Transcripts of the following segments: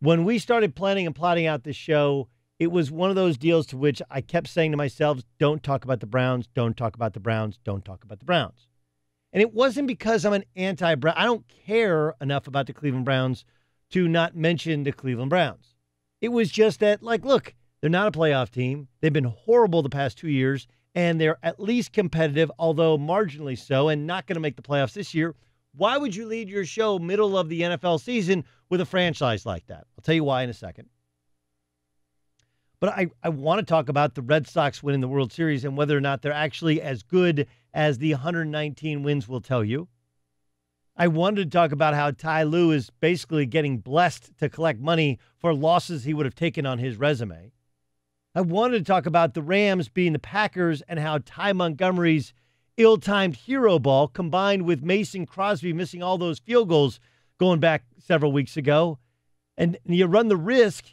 When we started planning and plotting out this show, it was one of those deals to which I kept saying to myself, don't talk about the Browns, don't talk about the Browns, don't talk about the Browns. And it wasn't because I'm an anti-Brown. I don't care enough about the Cleveland Browns to not mention the Cleveland Browns. It was just that, like, look, they're not a playoff team. They've been horrible the past 2 years, and they're at least competitive, although marginally so, and not going to make the playoffs this year. Why would you lead your show middle of the NFL season with a franchise like that? I'll tell you why in a second. But I want to talk about the Red Sox winning the World Series and whether or not they're actually as good as the 119 wins will tell you. I wanted to talk about how Ty Lue is basically getting blessed to collect money for losses he would have taken on his resume. I wanted to talk about the Rams being the Packers and how Ty Montgomery's ill-timed hero ball combined with Mason Crosby missing all those field goals going back several weeks ago. And you run the risk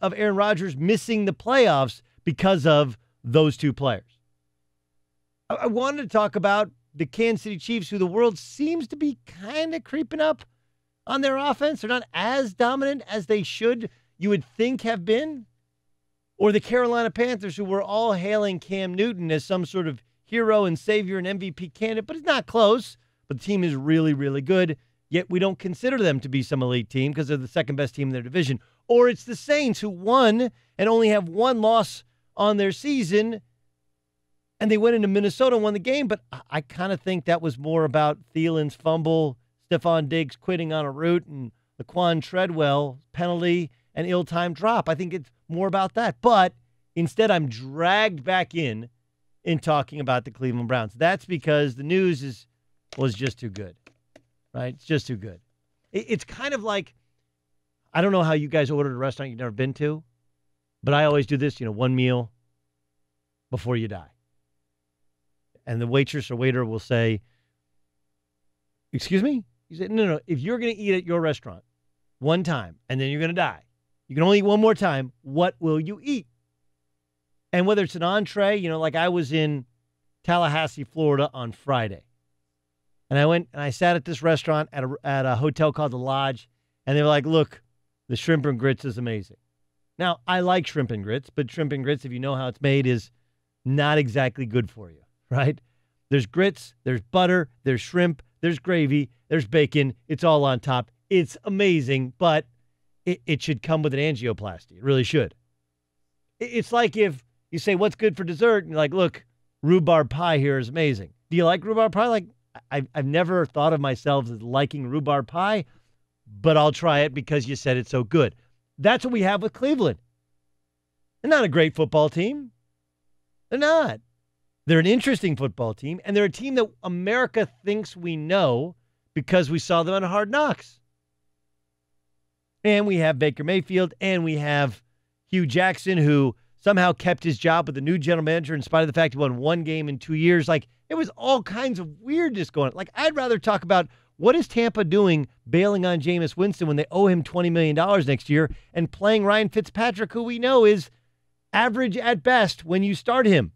of Aaron Rodgers missing the playoffs because of those two players. I wanted to talk about the Kansas City Chiefs, who the world seems to be kind of creeping up on their offense. They're not as dominant as they should, you would think, have been. Or the Carolina Panthers, who were all hailing Cam Newton as some sort of hero and savior and MVP candidate, but it's not close. But the team is really, really good. Yet we don't consider them to be some elite team because they're the second best team in their division. Or it's the Saints, who won and only have one loss on their season, and they went into Minnesota and won the game. But I kind of think that was more about Thielen's fumble, Stephon Diggs quitting on a route, and Laquan Treadwell penalty and ill-timed drop. I think it's more about that. But instead, I'm dragged back in talking about the Cleveland Browns. That's because the news was just too good. Right? It's just too good. It's kind of like, I don't know how you guys order at a restaurant you've never been to, but I always do this, one meal before you die. And the waitress or waiter will say, excuse me? You say, no. If you're going to eat at your restaurant one time and then you're going to die, you can only eat one more time, what will you eat? And whether it's an entree, like I was in Tallahassee, Florida on Friday. And I went and I sat at this restaurant at a hotel called The Lodge, and they were like, look, the shrimp and grits is amazing. Now, I like shrimp and grits, but shrimp and grits, if you know how it's made, is not exactly good for you, right? There's grits, there's butter, there's shrimp, there's gravy, there's bacon. It's all on top. It's amazing, but it should come with an angioplasty. It really should. It's like if you say, what's good for dessert? And you're like, look, rhubarb pie here is amazing. Do you like rhubarb pie? Like, I've never thought of myself as liking rhubarb pie, but I'll try it because you said it's so good. That's what we have with Cleveland. They're not a great football team. They're not. They're an interesting football team, and they're a team that America thinks we know because we saw them on Hard Knocks. And we have Baker Mayfield, and we have Hugh Jackson, who somehow kept his job with the new general manager in spite of the fact he won one game in 2 years. Like, it was all kinds of weirdness going on. Like, I'd rather talk about what is Tampa doing bailing on Jameis Winston when they owe him $20 million next year and playing Ryan Fitzpatrick, who we know is average at best when you start him.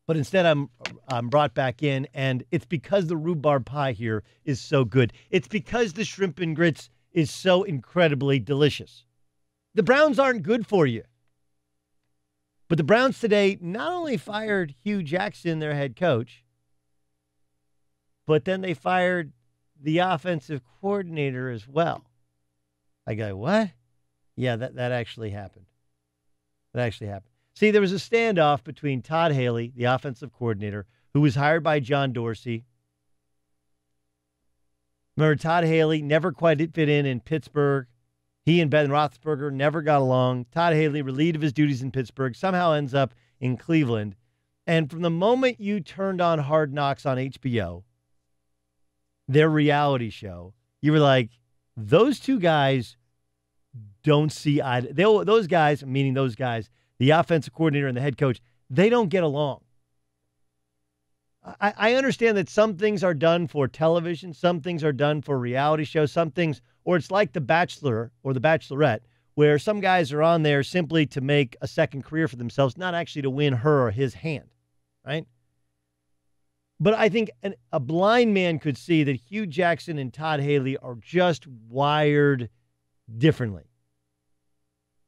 But instead, I'm brought back in, and it's because the rhubarb pie here is so good. It's because the shrimp and grits is so incredibly delicious. The Browns aren't good for you. But the Browns today not only fired Hugh Jackson, their head coach, but then they fired the offensive coordinator as well. I go, what? Yeah, that actually happened. That actually happened. See, there was a standoff between Todd Haley, the offensive coordinator, who was hired by John Dorsey. Remember, Todd Haley never quite fit in Pittsburgh. He and Ben Roethlisberger never got along. Todd Haley, relieved of his duties in Pittsburgh, somehow ends up in Cleveland. And from the moment you turned on Hard Knocks on HBO, their reality show, you were like, those two guys don't see eye to eye. Those guys, meaning those guys, the offensive coordinator and the head coach, they don't get along. I understand that some things are done for television, some things are done for reality shows, some things, or it's like The Bachelor or The Bachelorette, where some guys are on there simply to make a second career for themselves, not actually to win her or his hand, right? But I think a blind man could see that Hugh Jackson and Todd Haley are just wired differently.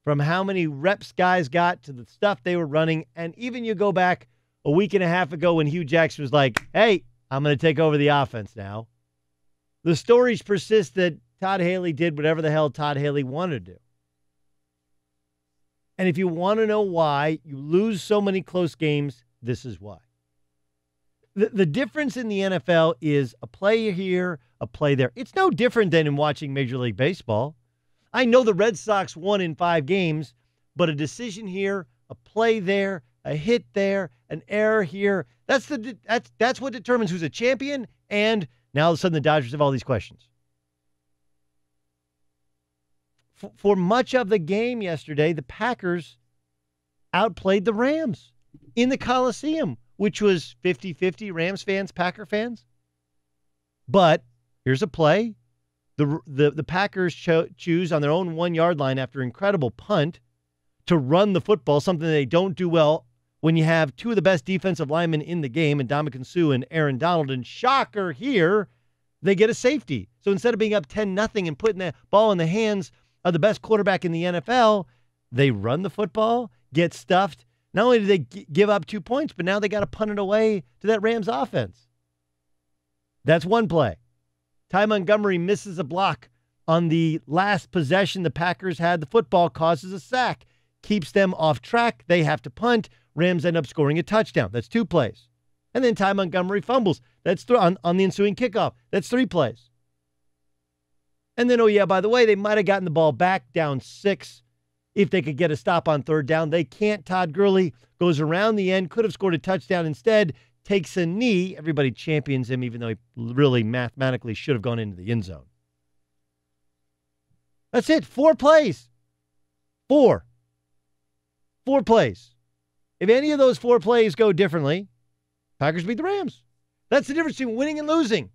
From how many reps guys got to the stuff they were running. And even you go back a week and a half ago when Hugh Jackson was like, hey, I'm going to take over the offense now. The stories persist that Todd Haley did whatever the hell Todd Haley wanted to do. And if you want to know why you lose so many close games, this is why. The difference in the NFL is a play here, a play there. It's no different than in watching Major League Baseball. I know the Red Sox won in 5 games, but a decision here, a play there, a hit there, an error here, that's what determines who's a champion. And now all of a sudden the Dodgers have all these questions. For much of the game yesterday, the Packers outplayed the Rams in the Coliseum, which was 50-50 Rams fans, Packer fans. But here's a play. The Packers choose on their own 1-yard line after an incredible punt to run the football, something they don't do well when you have 2 of the best defensive linemen in the game, Ndamukong Suh and Aaron Donald. And shocker here, they get a safety. So instead of being up 10-0 and putting the ball in the hands of the best quarterback in the NFL, they run the football, get stuffed. Not only did they give up 2 points, but now they got to punt it away to that Rams offense. That's one play. Ty Montgomery misses a block on the last possession the Packers had. The football causes a sack, keeps them off track. They have to punt. Rams end up scoring a touchdown. That's 2 plays. And then Ty Montgomery fumbles. That's on the ensuing kickoff. That's 3 plays. And then, oh yeah, by the way, they might have gotten the ball back down 6 if they could get a stop on 3rd down. They can't. Todd Gurley goes around the end, could have scored a touchdown instead, takes a knee. Everybody champions him, even though he really mathematically should have gone into the end zone. That's it. 4 plays. 4 plays. If any of those 4 plays go differently, Packers beat the Rams. That's the difference between winning and losing.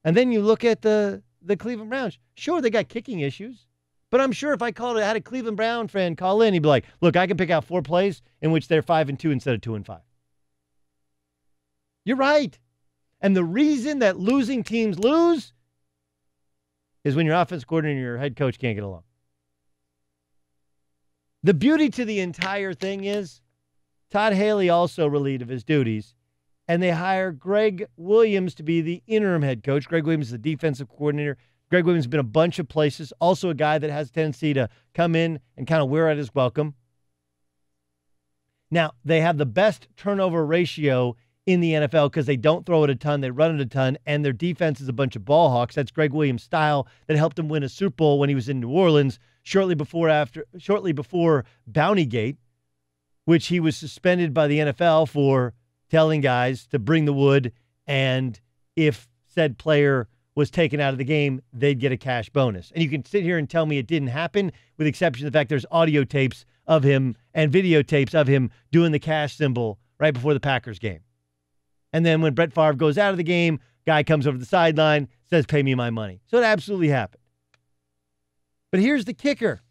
And then you look at the Cleveland Browns. Sure, they got kicking issues. But I'm sure if I had a Cleveland Brown fan call in, he'd be like, look, I can pick out 4 plays in which they're 5-2 instead of 2-5. You're right. And the reason that losing teams lose is when your offense coordinator and your head coach can't get along. The beauty to the entire thing is Todd Haley also relieved of his duties, and they hire Greg Williams to be the interim head coach. Greg Williams is the defensive coordinator. Greg Williams has been a bunch of places, also a guy that has a tendency to come in and kind of wear out his welcome. Now, they have the best turnover ratio in the NFL because they don't throw it a ton, they run it a ton, and their defense is a bunch of ball hawks. That's Greg Williams' style that helped him win a Super Bowl when he was in New Orleans shortly before Bountygate, which he was suspended by the NFL for telling guys to bring the wood, and if said player was taken out of the game, they'd get a cash bonus. And you can sit here and tell me it didn't happen, with the exception of the fact there's audio tapes of him and videotapes of him doing the cash symbol right before the Packers game. And then when Brett Favre goes out of the game, guy comes over the sideline, says, pay me my money. So it absolutely happened. But here's the kicker.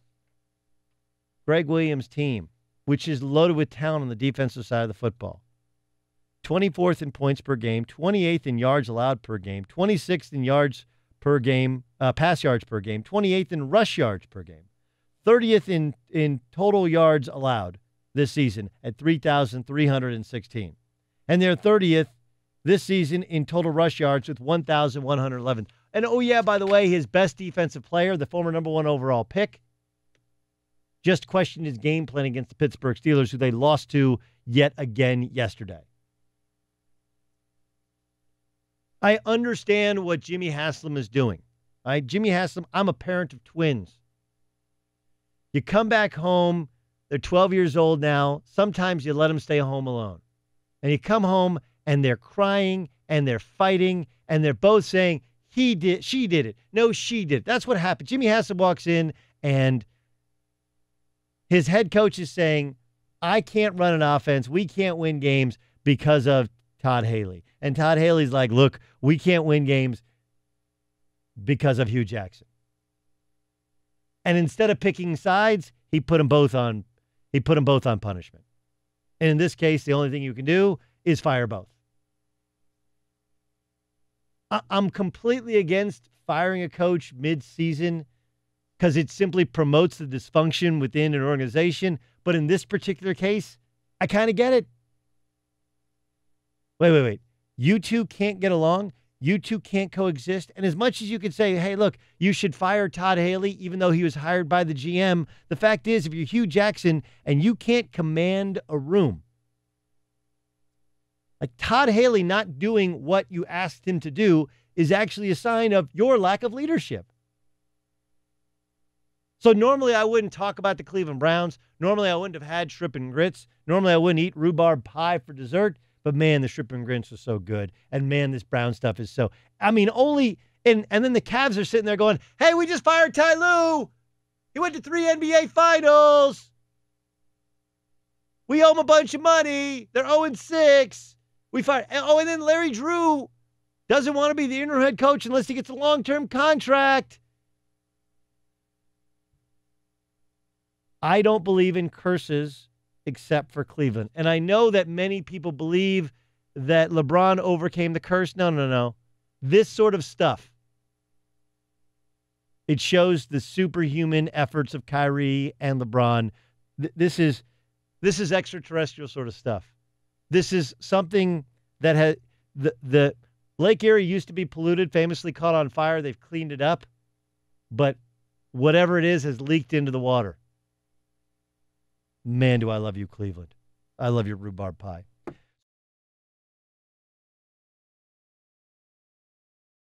Greg Williams' team, which is loaded with talent on the defensive side of the football, 24th in points per game, 28th in yards allowed per game, 26th in yards per game, pass yards per game, 28th in rush yards per game, 30th in total yards allowed this season at 3,316. And they're 30th this season in total rush yards with 1,111. And oh yeah, by the way, his best defensive player, the former number 1 overall pick, just questioned his game plan against the Pittsburgh Steelers, who they lost to yet again yesterday. I understand what Jimmy Haslam is doing. All right, Jimmy Haslam, I'm a parent of twins. You come back home, they're 12 years old now. Sometimes you let them stay home alone. And you come home and they're crying and they're fighting and they're both saying, he did, she did it. No, she did. That's what happened. Jimmy Haslam walks in and his head coach is saying, I can't run an offense. We can't win games because of Todd Haley. And Todd Haley's like, look, we can't win games because of Hugh Jackson. And instead of picking sides, he put them both on punishment. And in this case, the only thing you can do is fire both. I'm completely against firing a coach mid-season because it simply promotes the dysfunction within an organization. But in this particular case, I kind of get it. Wait. You two can't get along. You two can't coexist. And as much as you could say, hey, look, you should fire Todd Haley, even though he was hired by the GM, the fact is, if you're Hugh Jackson and you can't command a room, like Todd Haley not doing what you asked him to do is actually a sign of your lack of leadership. So normally I wouldn't talk about the Cleveland Browns. Normally I wouldn't have had shrimp and grits. Normally I wouldn't eat rhubarb pie for dessert. But man, the shrimp and grits are so good. And man, this Brown stuff is so, and then the Cavs are sitting there going, hey, we just fired Ty Lue. He went to 3 NBA finals. We owe him a bunch of money. They're 0-6. We fired, and then Larry Drew doesn't want to be the interim head coach unless he gets a long-term contract. I don't believe in curses except for Cleveland. And I know that many people believe that LeBron overcame the curse. No. This sort of stuff, it shows the superhuman efforts of Kyrie and LeBron. This is extraterrestrial sort of stuff. This is something that has the Lake Erie used to be polluted, famously caught on fire. They've cleaned it up, but whatever it is has leaked into the water. Man, do I love you, Cleveland. I love your rhubarb pie.